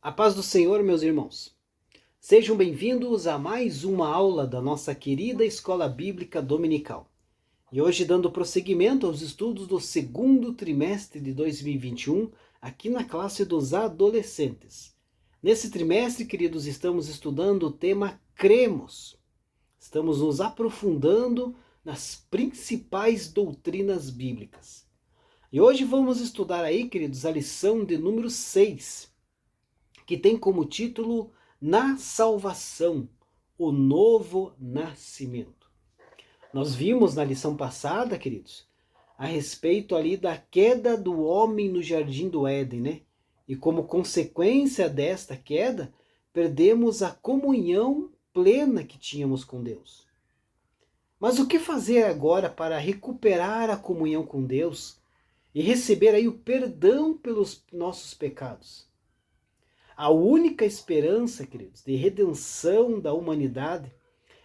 A paz do Senhor, meus irmãos. Sejam bem-vindos a mais uma aula da nossa querida Escola Bíblica Dominical. E hoje, dando prosseguimento aos estudos do segundo trimestre de 2021, aqui na classe dos adolescentes. Nesse trimestre, queridos, estamos estudando o tema Cremos. Estamos nos aprofundando nas principais doutrinas bíblicas. E hoje vamos estudar aí, queridos, a lição de número 6, que tem como título Na Salvação, o Novo Nascimento. Nós vimos na lição passada, queridos, a respeito ali da queda do homem no Jardim do Éden, né? E como consequência desta queda, perdemos a comunhão plena que tínhamos com Deus. Mas o que fazer agora para recuperar a comunhão com Deus e receber aí o perdão pelos nossos pecados? A única esperança, queridos, de redenção da humanidade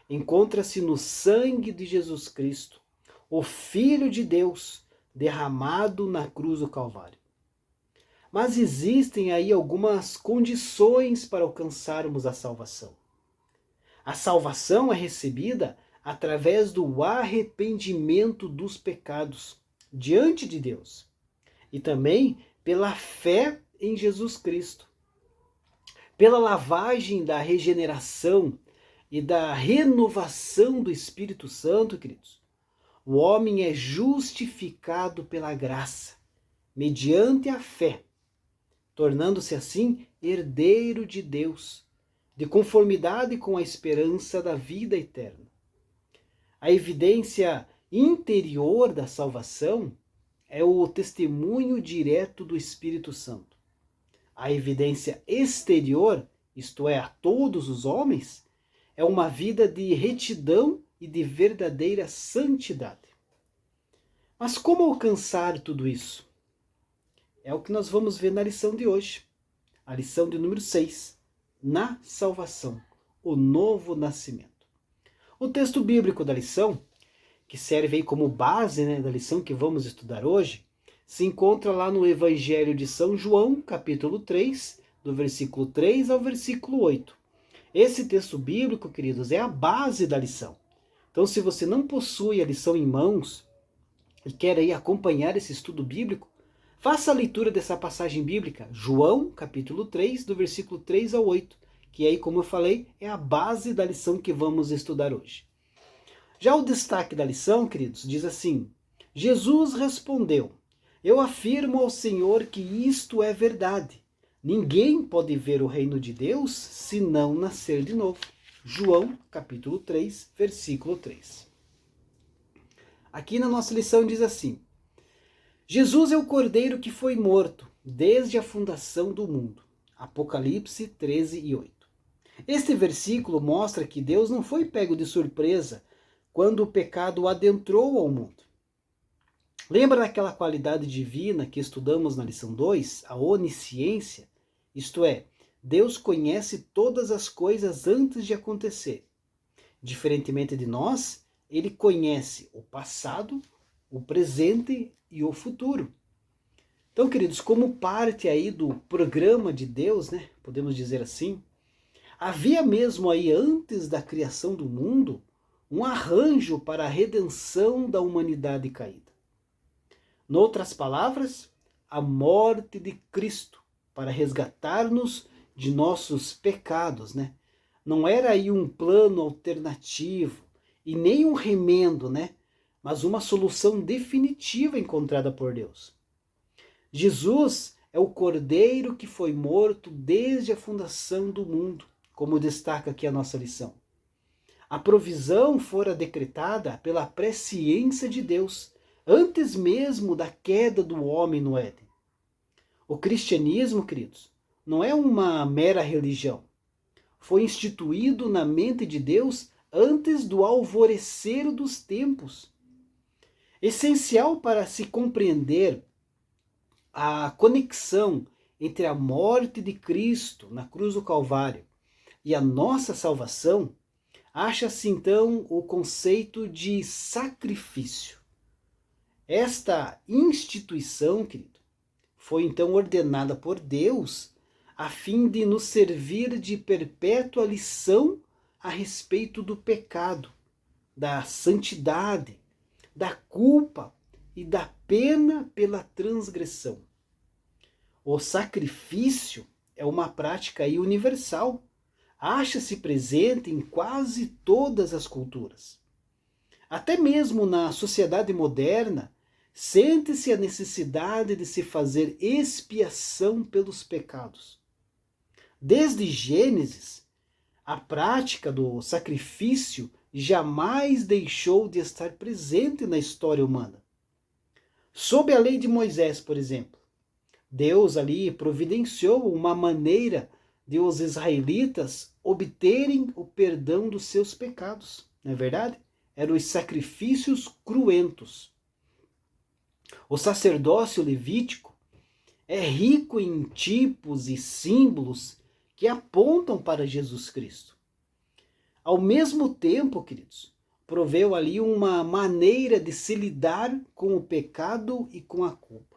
encontra-se no sangue de Jesus Cristo, o Filho de Deus, derramado na cruz do Calvário. Mas existem aí algumas condições para alcançarmos a salvação. A salvação é recebida através do arrependimento dos pecados diante de Deus e também pela fé em Jesus Cristo. Pela lavagem da regeneração e da renovação do Espírito Santo, queridos, o homem é justificado pela graça, mediante a fé, tornando-se assim herdeiro de Deus, de conformidade com a esperança da vida eterna. A evidência interior da salvação é o testemunho direto do Espírito Santo. A evidência exterior, isto é, a todos os homens, é uma vida de retidão e de verdadeira santidade. Mas como alcançar tudo isso? É o que nós vamos ver na lição de hoje. A lição de número 6, na salvação, o novo nascimento. O texto bíblico da lição, que serve aí como base, da lição que vamos estudar hoje, se encontra lá no Evangelho de São João, capítulo 3, do versículo 3 ao versículo 8. Esse texto bíblico, queridos, é a base da lição. Então, se você não possui a lição em mãos e quer aí acompanhar esse estudo bíblico, faça a leitura dessa passagem bíblica, João, capítulo 3, do versículo 3 ao 8, que aí, como eu falei, é a base da lição que vamos estudar hoje. Já o destaque da lição, queridos, diz assim: Jesus respondeu: Eu afirmo ao Senhor que isto é verdade. Ninguém pode ver o reino de Deus se não nascer de novo. João, capítulo 3, versículo 3. Aqui na nossa lição diz assim: Jesus é o cordeiro que foi morto desde a fundação do mundo. Apocalipse 13 e 8. Este versículo mostra que Deus não foi pego de surpresa quando o pecado adentrou ao mundo. Lembra daquela qualidade divina que estudamos na lição 2, a onisciência? Isto é, Deus conhece todas as coisas antes de acontecer. Diferentemente de nós, Ele conhece o passado, o presente e o futuro. Então, queridos, como parte aí do programa de Deus, podemos dizer assim, havia mesmo aí antes da criação do mundo um arranjo para a redenção da humanidade caída. Noutras palavras, a morte de Cristo para resgatar-nos de nossos pecados, Não era aí um plano alternativo e nem um remendo, Mas uma solução definitiva encontrada por Deus. Jesus é o cordeiro que foi morto desde a fundação do mundo, como destaca aqui a nossa lição. A provisão fora decretada pela presciência de Deus, antes mesmo da queda do homem no Éden. O cristianismo, queridos, não é uma mera religião. Foi instituído na mente de Deus antes do alvorecer dos tempos. Essencial para se compreender a conexão entre a morte de Cristo na cruz do Calvário e a nossa salvação, acha-se então o conceito de sacrifício. Esta instituição, querido, foi então ordenada por Deus a fim de nos servir de perpétua lição a respeito do pecado, da santidade, da culpa e da pena pela transgressão. O sacrifício é uma prática aí universal, acha-se presente em quase todas as culturas. Até mesmo na sociedade moderna, sente-se a necessidade de se fazer expiação pelos pecados. Desde Gênesis, a prática do sacrifício jamais deixou de estar presente na história humana. Sob a lei de Moisés, por exemplo, Deus ali providenciou uma maneira de os israelitas obterem o perdão dos seus pecados, não é verdade? Eram os sacrifícios cruentos. O sacerdócio levítico é rico em tipos e símbolos que apontam para Jesus Cristo. Ao mesmo tempo, queridos, proveu ali uma maneira de se lidar com o pecado e com a culpa.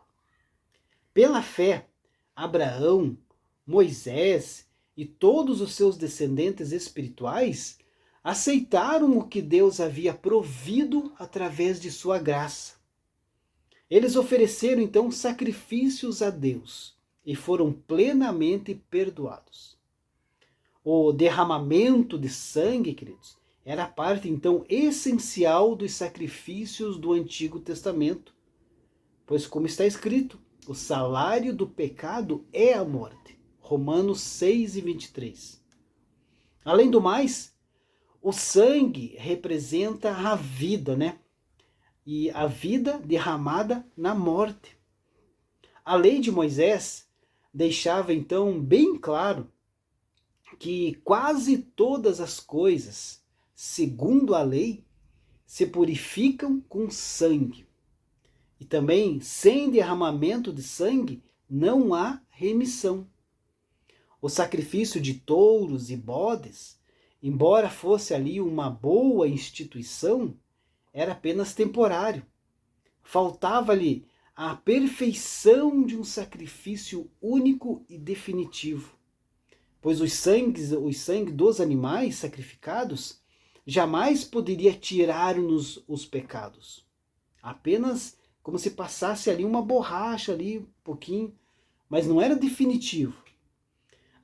Pela fé, Abraão, Moisés e todos os seus descendentes espirituais aceitaram o que Deus havia provido através de sua graça. Eles ofereceram então sacrifícios a Deus e foram plenamente perdoados. O derramamento de sangue, queridos, era parte então essencial dos sacrifícios do Antigo Testamento, pois como está escrito, o salário do pecado é a morte. Romanos 6:23. Além do mais, o sangue representa a vida, né? E a vida derramada na morte. A lei de Moisés deixava então bem claro que quase todas as coisas, segundo a lei, se purificam com sangue. E também, sem derramamento de sangue, não há remissão. O sacrifício de touros e bodes, embora fosse ali uma boa instituição, era apenas temporário. Faltava-lhe a perfeição de um sacrifício único e definitivo, pois o sangue dos animais sacrificados jamais poderia tirar-nos os pecados. Apenas como se passasse ali uma borracha ali, um pouquinho, mas não era definitivo.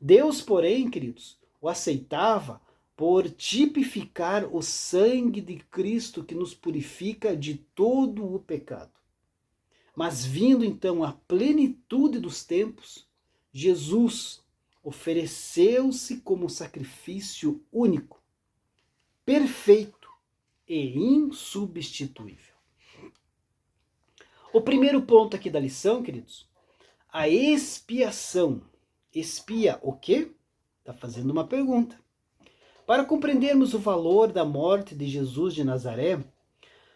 Deus, porém, queridos, o aceitava por tipificar o sangue de Cristo que nos purifica de todo o pecado. Mas vindo então a plenitude dos tempos, Jesus ofereceu-se como sacrifício único, perfeito e insubstituível. O primeiro ponto aqui da lição, queridos, a expiação. Expia o quê? Está fazendo uma pergunta. Para compreendermos o valor da morte de Jesus de Nazaré,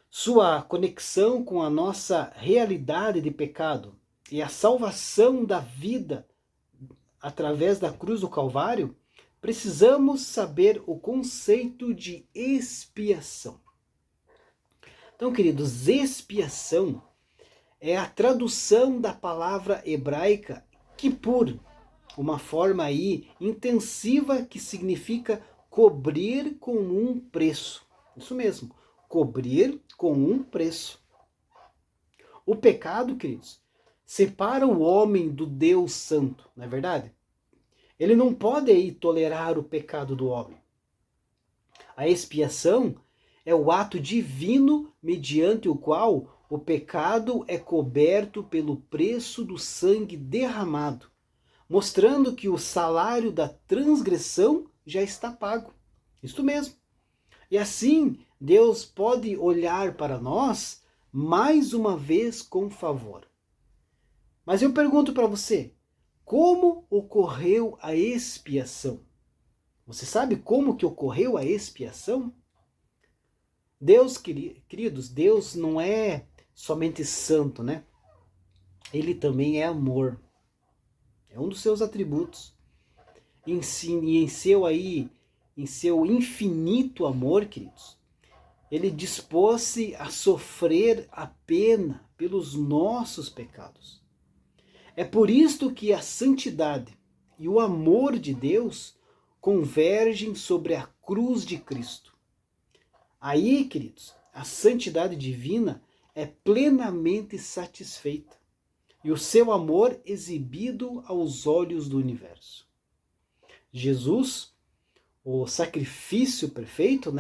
sua conexão com a nossa realidade de pecado e a salvação da vida através da cruz do Calvário, precisamos saber o conceito de expiação. Então, queridos, expiação é a tradução da palavra hebraica kippur, uma forma aí intensiva que significa cobrir com um preço. Isso mesmo, cobrir com um preço. O pecado, queridos, separa o homem do Deus Santo, não é verdade? Ele não pode aí tolerar o pecado do homem. A expiação é o ato divino mediante o qual o pecado é coberto pelo preço do sangue derramado, mostrando que o salário da transgressão já está pago. Isto mesmo. E assim, Deus pode olhar para nós mais uma vez com favor. Mas eu pergunto para você, como ocorreu a expiação? Você sabe como que ocorreu a expiação? Deus, queridos, Deus não é somente santo, né? Ele também é amor. É um dos seus atributos. E em seu infinito amor, queridos, ele dispôs-se a sofrer a pena pelos nossos pecados. É por isto que a santidade e o amor de Deus convergem sobre a cruz de Cristo. Aí, queridos, a santidade divina é plenamente satisfeita e o seu amor exibido aos olhos do universo. Jesus, o sacrifício perfeito,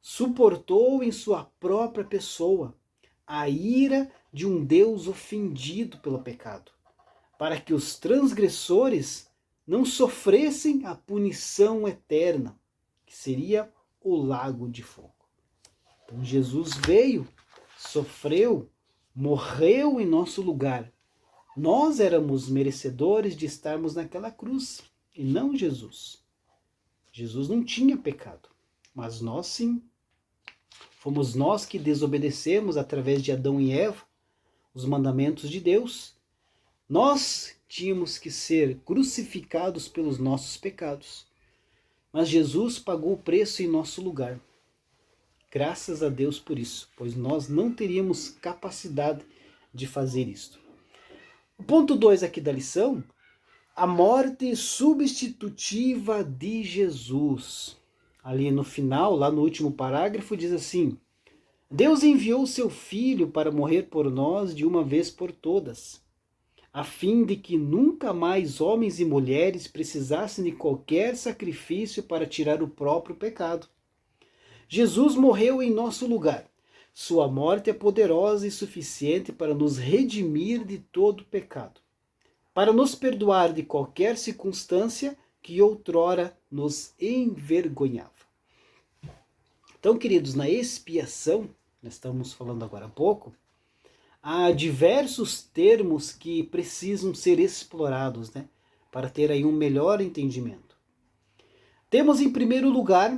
suportou em sua própria pessoa a ira de um Deus ofendido pelo pecado, para que os transgressores não sofressem a punição eterna, que seria o lago de fogo. Então Jesus veio, sofreu, morreu em nosso lugar. Nós éramos merecedores de estarmos naquela cruz, e não Jesus. Jesus não tinha pecado, mas nós sim. Fomos nós que desobedecemos através de Adão e Eva os mandamentos de Deus. Nós tínhamos que ser crucificados pelos nossos pecados. Mas Jesus pagou o preço em nosso lugar. Graças a Deus por isso, pois nós não teríamos capacidade de fazer isto. O ponto 2 aqui da lição, a morte substitutiva de Jesus. Ali no final, lá no último parágrafo, diz assim: Deus enviou seu Filho para morrer por nós de uma vez por todas, a fim de que nunca mais homens e mulheres precisassem de qualquer sacrifício para tirar o próprio pecado. Jesus morreu em nosso lugar. Sua morte é poderosa e suficiente para nos redimir de todo pecado, para nos perdoar de qualquer circunstância que outrora nos envergonhava. Então, queridos, na expiação, nós estamos falando agora há pouco, há diversos termos que precisam ser explorados, para ter aí um melhor entendimento. Temos em primeiro lugar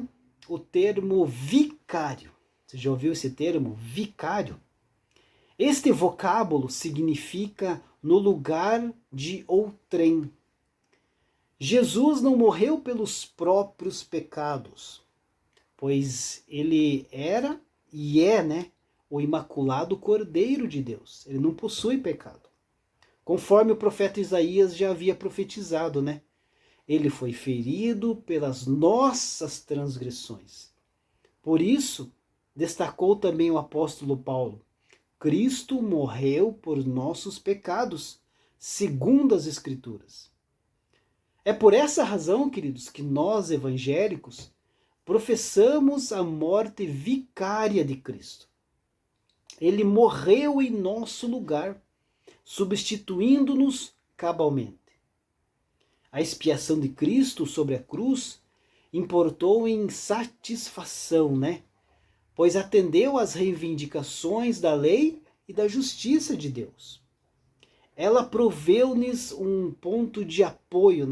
o termo vicário. Você já ouviu esse termo, vicário? Este vocábulo significa no lugar de outrem. Jesus não morreu pelos próprios pecados, pois ele era e é, o imaculado Cordeiro de Deus. Ele não possui pecado. Conforme o profeta Isaías já havia profetizado, Ele foi ferido pelas nossas transgressões. Por isso, destacou também o apóstolo Paulo: Cristo morreu por nossos pecados, segundo as Escrituras. É por essa razão, queridos, que nós, evangélicos, professamos a morte vicária de Cristo. Ele morreu em nosso lugar, substituindo-nos cabalmente. A expiação de Cristo sobre a cruz importou em satisfação, pois atendeu às reivindicações da lei e da justiça de Deus. Ela proveu-nos um ponto de apoio,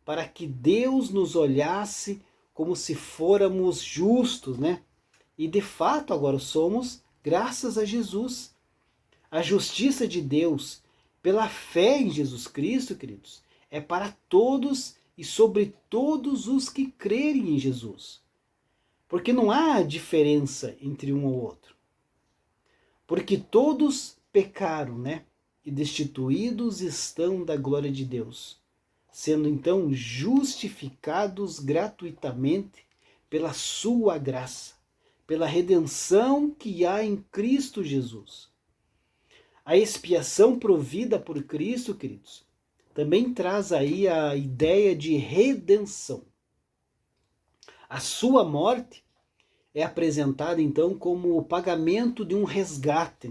para que Deus nos olhasse como se fôramos justos, E de fato agora somos, graças a Jesus. A justiça de Deus, pela fé em Jesus Cristo, queridos, é para todos e sobre todos os que crerem em Jesus. Porque não há diferença entre um ou outro. Porque todos pecaram, e destituídos estão da glória de Deus, sendo então justificados gratuitamente pela sua graça, pela redenção que há em Cristo Jesus. A expiação provida por Cristo, queridos, também traz aí a ideia de redenção. A sua morte é apresentada então como o pagamento de um resgate,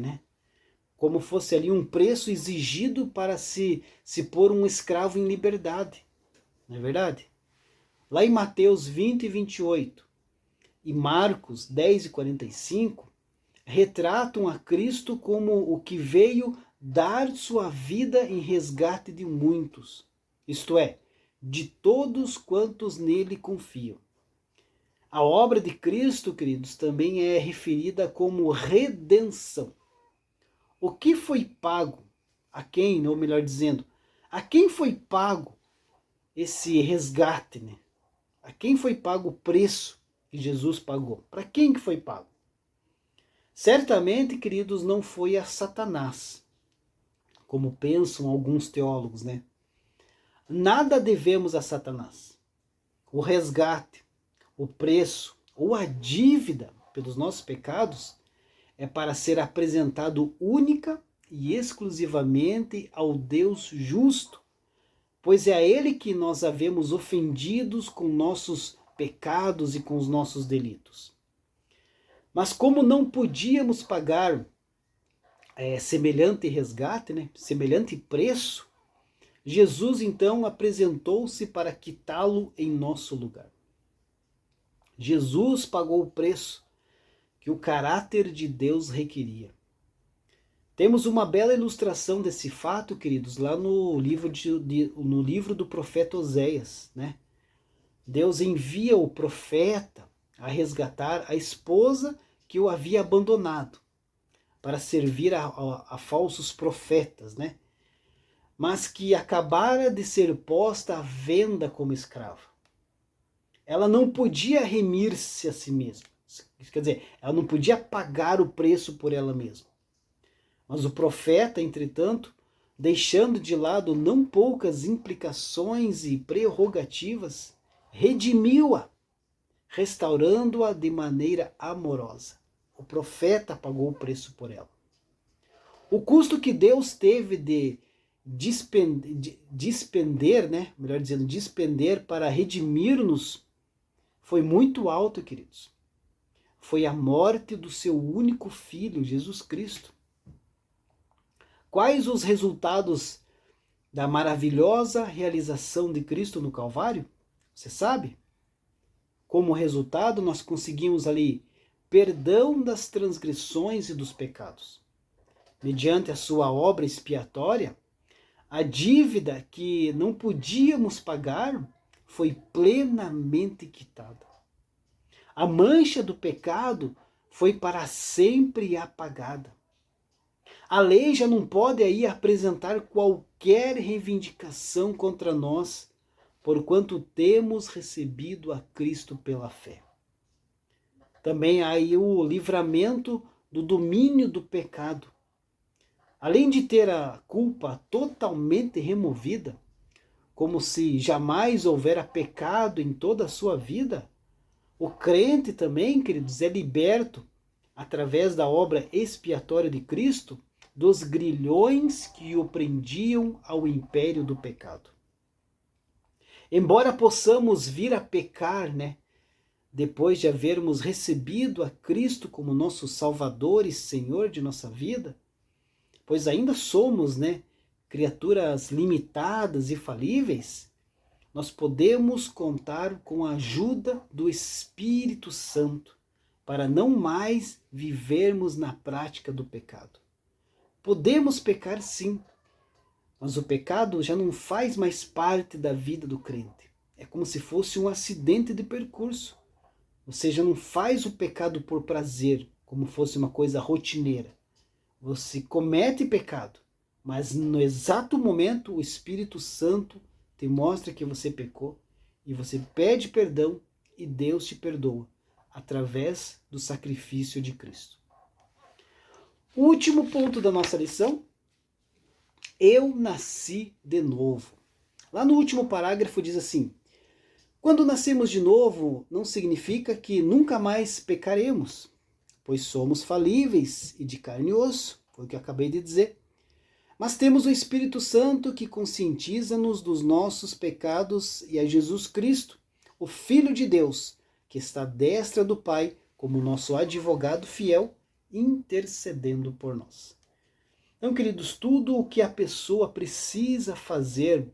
Como fosse ali um preço exigido para se pôr um escravo em liberdade. Não é verdade? Lá em Mateus 20 e 28 e Marcos 10 e 45, retratam a Cristo como o que veio dar sua vida em resgate de muitos, isto é, de todos quantos nele confiam. A obra de Cristo, queridos, também é referida como redenção. O que foi pago? A quem, ou melhor dizendo, a quem foi pago esse resgate, A quem foi pago o preço que Jesus pagou? Para quem que foi pago? Certamente, queridos, não foi a Satanás, como pensam alguns teólogos, Nada devemos a Satanás. O resgate, o preço ou a dívida pelos nossos pecados é para ser apresentado única e exclusivamente ao Deus justo, pois é a Ele que nós havemos ofendidos com nossos pecados e com os nossos delitos. Mas como não podíamos pagar semelhante resgate, semelhante preço, Jesus então apresentou-se para quitá-lo em nosso lugar. Jesus pagou o preço que o caráter de Deus requeria. Temos uma bela ilustração desse fato, queridos, lá no livro do profeta Oséias, né? Deus envia o profeta a resgatar a esposa que o havia abandonado para servir a falsos profetas, né? Mas que acabara de ser posta à venda como escrava. Ela não podia remir-se a si mesma. Quer dizer, ela não podia pagar o preço por ela mesma. Mas o profeta, entretanto, deixando de lado não poucas implicações e prerrogativas, redimiu-a, restaurando-a de maneira amorosa. O profeta pagou o preço por ela. O custo que Deus teve de despender para redimir-nos foi muito alto, queridos. Foi a morte do seu único filho, Jesus Cristo. Quais os resultados da maravilhosa realização de Cristo no Calvário? Você sabe? Como resultado, nós conseguimos ali perdão das transgressões e dos pecados. Mediante a sua obra expiatória, a dívida que não podíamos pagar foi plenamente quitada. A mancha do pecado foi para sempre apagada. A lei já não pode aí apresentar qualquer reivindicação contra nós, porquanto temos recebido a Cristo pela fé. Também há aí o livramento do domínio do pecado. Além de ter a culpa totalmente removida, como se jamais houvera pecado em toda a sua vida, o crente também, queridos, é liberto, através da obra expiatória de Cristo, dos grilhões que o prendiam ao império do pecado. Embora possamos vir a pecar, depois de havermos recebido a Cristo como nosso Salvador e Senhor de nossa vida, pois ainda somos, criaturas limitadas e falíveis, nós podemos contar com a ajuda do Espírito Santo para não mais vivermos na prática do pecado. Podemos pecar sim, mas o pecado já não faz mais parte da vida do crente. É como se fosse um acidente de percurso. Você já não faz o pecado por prazer, como fosse uma coisa rotineira. Você comete pecado, mas no exato momento o Espírito Santo te mostra que você pecou e você pede perdão e Deus te perdoa através do sacrifício de Cristo. O último ponto da nossa lição: eu nasci de novo. Lá no último parágrafo diz assim: quando nascemos de novo, não significa que nunca mais pecaremos, pois somos falíveis e de carne e osso, foi o que eu acabei de dizer. Mas temos o Espírito Santo que conscientiza-nos dos nossos pecados e a Jesus Cristo, o Filho de Deus, que está à destra do Pai como nosso advogado fiel, intercedendo por nós. Então, queridos, tudo o que a pessoa precisa fazer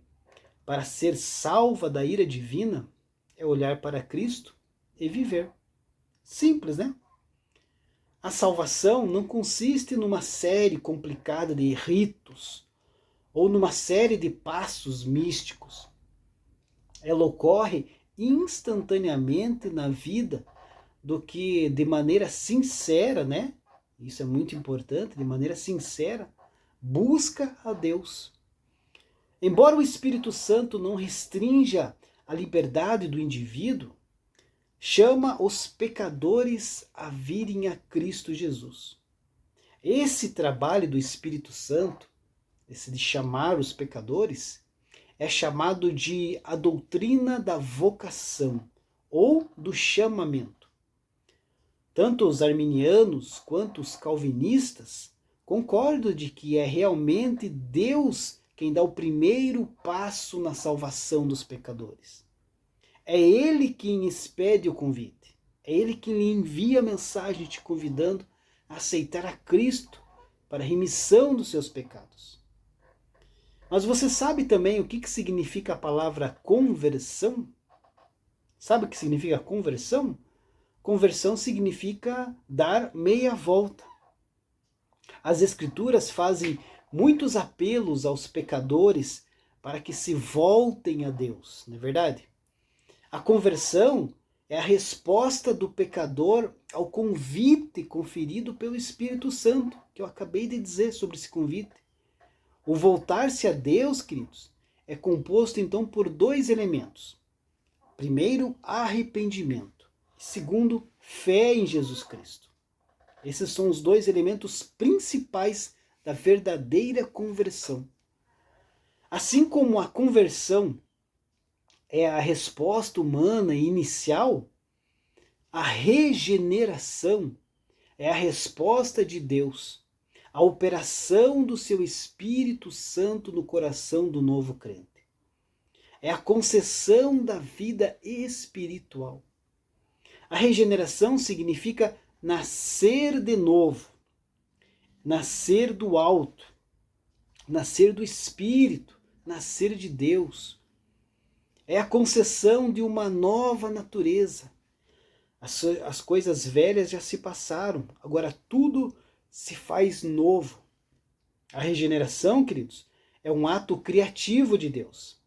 para ser salva da ira divina é olhar para Cristo e viver. Simples, né? A salvação não consiste numa série complicada de ritos ou numa série de passos místicos. Ela ocorre instantaneamente na vida do que de maneira sincera, Isso é muito importante, de maneira sincera, busca a Deus. Embora o Espírito Santo não restrinja a liberdade do indivíduo, chama os pecadores a virem a Cristo Jesus. Esse trabalho do Espírito Santo, esse de chamar os pecadores, é chamado de a doutrina da vocação ou do chamamento. Tanto os arminianos quanto os calvinistas concordam de que é realmente Deus quem dá o primeiro passo na salvação dos pecadores. É Ele quem expede o convite. É Ele quem lhe envia a mensagem te convidando a aceitar a Cristo para a remissão dos seus pecados. Mas você sabe também o que significa a palavra conversão? Sabe o que significa conversão? Conversão significa dar meia volta. As Escrituras fazem muitos apelos aos pecadores para que se voltem a Deus, não é verdade? A conversão é a resposta do pecador ao convite conferido pelo Espírito Santo, que eu acabei de dizer sobre esse convite. O voltar-se a Deus, queridos, é composto então por dois elementos. Primeiro, arrependimento. Segundo, fé em Jesus Cristo. Esses são os dois elementos principais da verdadeira conversão. Assim como a conversão é a resposta humana inicial, a regeneração é a resposta de Deus, a operação do seu Espírito Santo no coração do novo crente. É a concessão da vida espiritual. A regeneração significa nascer de novo, nascer do alto, nascer do Espírito, nascer de Deus. É a concessão de uma nova natureza. As coisas velhas já se passaram, agora tudo se faz novo. A regeneração, queridos, é um ato criativo de Deus.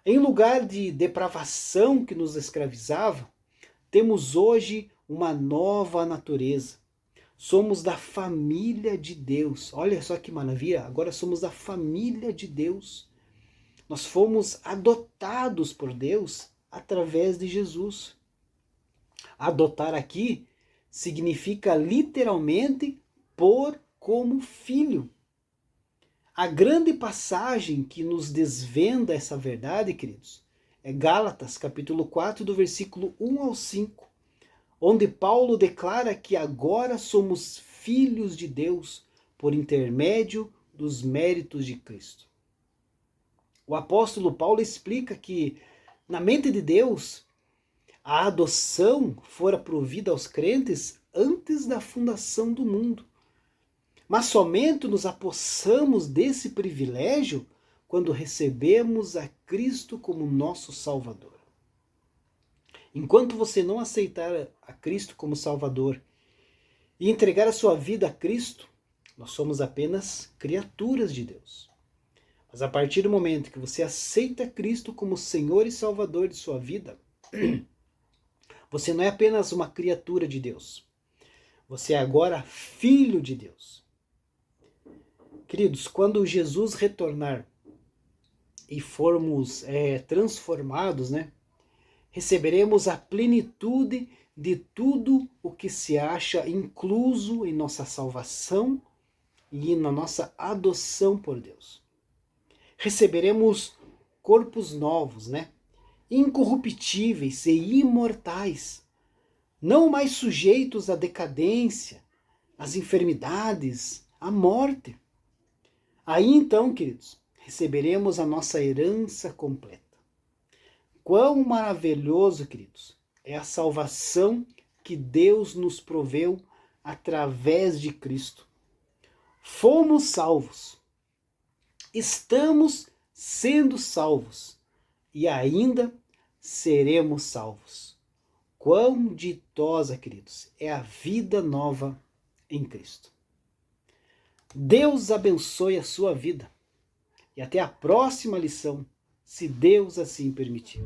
Em lugar de depravação que nos escravizava, temos hoje uma nova natureza. Somos da família de Deus. Olha só que maravilha, agora somos da família de Deus. Nós fomos adotados por Deus através de Jesus. Adotar aqui significa literalmente pôr como filho. A grande passagem que nos desvenda essa verdade, queridos, é Gálatas, capítulo 4, do versículo 1 ao 5, onde Paulo declara que agora somos filhos de Deus por intermédio dos méritos de Cristo. O apóstolo Paulo explica que, na mente de Deus, a adoção fora provida aos crentes antes da fundação do mundo. Mas somente nos apossamos desse privilégio quando recebemos a Cristo como nosso Salvador. Enquanto você não aceitar a Cristo como Salvador e entregar a sua vida a Cristo, nós somos apenas criaturas de Deus. Mas a partir do momento que você aceita Cristo como Senhor e Salvador de sua vida, você não é apenas uma criatura de Deus. Você é agora filho de Deus. Queridos, quando Jesus retornar e formos transformados, receberemos a plenitude de tudo o que se acha incluso em nossa salvação e na nossa adoção por Deus. Receberemos corpos novos, incorruptíveis e imortais, não mais sujeitos à decadência, às enfermidades, à morte. Aí então, queridos, receberemos a nossa herança completa. Quão maravilhoso, queridos, é a salvação que Deus nos proveu através de Cristo. Fomos salvos, estamos sendo salvos e ainda seremos salvos. Quão ditosa, queridos, é a vida nova em Cristo. Deus abençoe a sua vida e até a próxima lição, se Deus assim permitir.